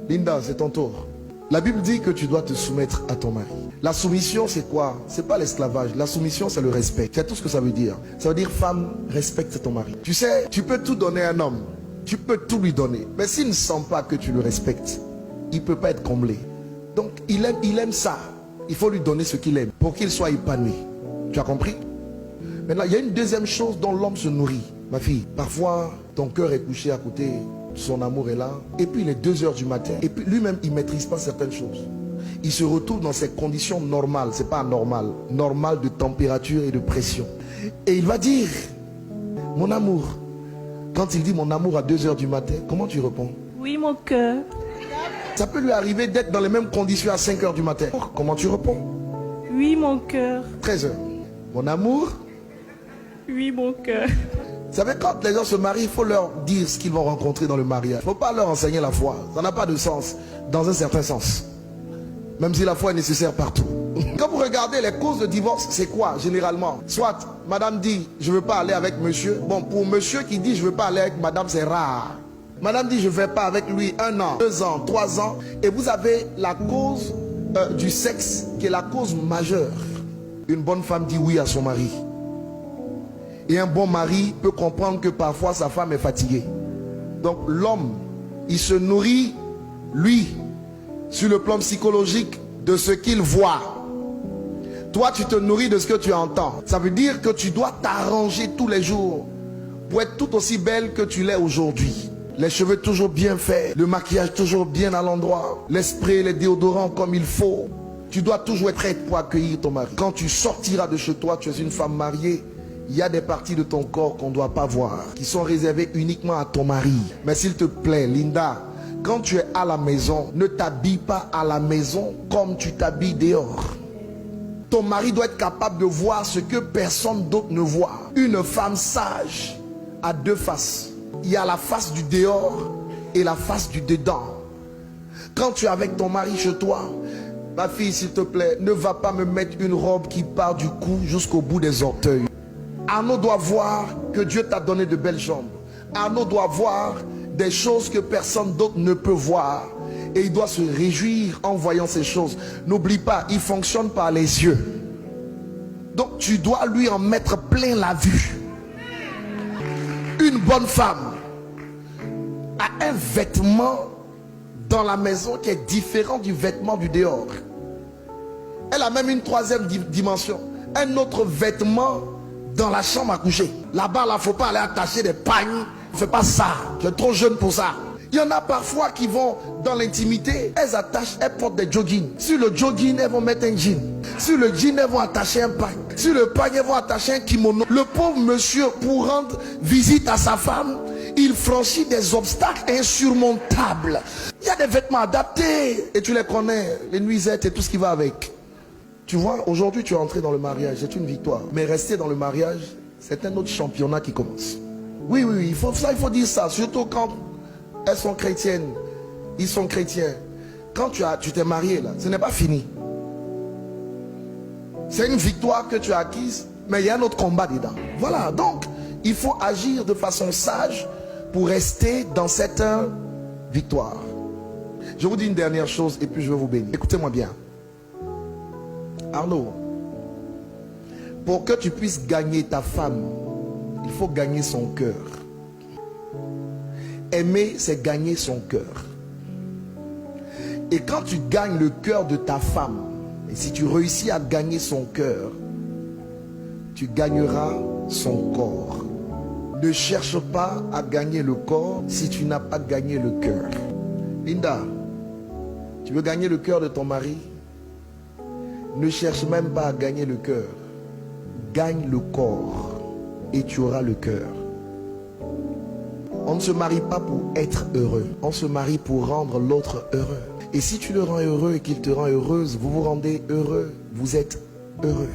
Linda, c'est ton tour. La Bible dit que tu dois te soumettre à ton mari. La soumission, c'est quoi? C'est pas l'esclavage. La soumission, c'est le respect. C'est tout ce que ça veut dire. Ça veut dire, femme, respecte ton mari. Tu sais, tu peux tout donner à un homme. Tu peux tout lui donner. Mais s'il ne sent pas que tu le respectes, il ne peut pas être comblé. Donc, il aime ça. Il faut lui donner ce qu'il aime pour qu'il soit épanoui. Tu as compris? Maintenant, il y a une deuxième chose dont l'homme se nourrit. Ma fille, parfois, ton cœur est couché à côté, son amour est là, et puis il est 2 h du matin, et puis lui-même, il ne maîtrise pas certaines choses. Il se retrouve dans ses conditions normales, c'est pas anormal, normales de température et de pression. Et il va dire, mon amour, quand il dit mon amour à 2 h du matin, comment tu réponds? Oui, mon cœur. Ça peut lui arriver d'être dans les mêmes conditions à 5 h du matin. Comment tu réponds? Oui, mon cœur. 13 h. Mon amour? Oui, mon cœur. Vous savez, quand les gens se marient, il faut leur dire ce qu'ils vont rencontrer dans le mariage. Il ne faut pas leur enseigner la foi. Ça n'a pas de sens, dans un certain sens. Même si la foi est nécessaire partout. Quand vous regardez les causes de divorce, c'est quoi généralement? Soit, madame dit, je ne veux pas aller avec monsieur. Bon, pour monsieur qui dit, je ne veux pas aller avec madame, c'est rare. Madame dit, je ne vais pas avec lui 1 an, 2 ans, 3 ans. Et vous avez la cause du sexe qui est la cause majeure. Une bonne femme dit oui à son mari. Et un bon mari peut comprendre que parfois sa femme est fatiguée. Donc l'homme, il se nourrit, lui, sur le plan psychologique, de ce qu'il voit. Toi, tu te nourris de ce que tu entends. Ça veut dire que tu dois t'arranger tous les jours pour être tout aussi belle que tu l'es aujourd'hui. Les cheveux toujours bien faits, le maquillage toujours bien à l'endroit, les sprays, les déodorants comme il faut. Tu dois toujours être prête pour accueillir ton mari. Quand tu sortiras de chez toi, tu es une femme mariée. Il y a des parties de ton corps qu'on ne doit pas voir, qui sont réservées uniquement à ton mari. Mais s'il te plaît, Linda, quand tu es à la maison, ne t'habille pas à la maison comme tu t'habilles dehors. Ton mari doit être capable de voir ce que personne d'autre ne voit. Une femme sage a 2 faces. Il y a la face du dehors et la face du dedans. Quand tu es avec ton mari chez toi, ma fille, s'il te plaît, ne va pas me mettre une robe qui part du cou jusqu'au bout des orteils. Arnaud doit voir que Dieu t'a donné de belles jambes. Arnaud doit voir des choses que personne d'autre ne peut voir. Et il doit se réjouir en voyant ces choses. N'oublie pas, il fonctionne par les yeux. Donc tu dois lui en mettre plein la vue. Une bonne femme a un vêtement dans la maison qui est différent du vêtement du dehors. Elle a même une 3e dimension. Un autre vêtement dans la chambre à coucher. Là-bas, il ne faut pas aller attacher des pagnes. Ne fais pas ça. Tu es trop jeune pour ça. Il y en a parfois qui vont dans l'intimité. Elles portent des joggings. Sur le jogging, elles vont mettre un jean. Sur le jean, elles vont attacher un pagne. Sur le pagne, elles vont attacher un kimono. Le pauvre monsieur, pour rendre visite à sa femme, il franchit des obstacles insurmontables. Il y a des vêtements adaptés. Et tu les connais. Les nuisettes et tout ce qui va avec. Tu vois, aujourd'hui tu es entré dans le mariage, c'est une victoire. Mais rester dans le mariage, c'est un autre championnat qui commence. Oui, il faut dire ça. Surtout quand elles sont chrétiennes, ils sont chrétiens. Quand tu t'es marié là, ce n'est pas fini. C'est une victoire que tu as acquise, mais il y a un autre combat dedans. Voilà, donc il faut agir de façon sage pour rester dans cette victoire. Je vous dis une dernière chose et puis je vais vous bénir. Écoutez-moi bien. Arnaud, pour que tu puisses gagner ta femme, il faut gagner son cœur. Aimer, c'est gagner son cœur. Et quand tu gagnes le cœur de ta femme, et si tu réussis à gagner son cœur, tu gagneras son corps. Ne cherche pas à gagner le corps si tu n'as pas gagné le cœur. Linda, tu veux gagner le cœur de ton mari? Ne cherche même pas à gagner le cœur. Gagne le corps et tu auras le cœur. On ne se marie pas pour être heureux. On se marie pour rendre l'autre heureux. Et si tu le rends heureux et qu'il te rend heureuse, vous vous rendez heureux. Vous êtes heureux.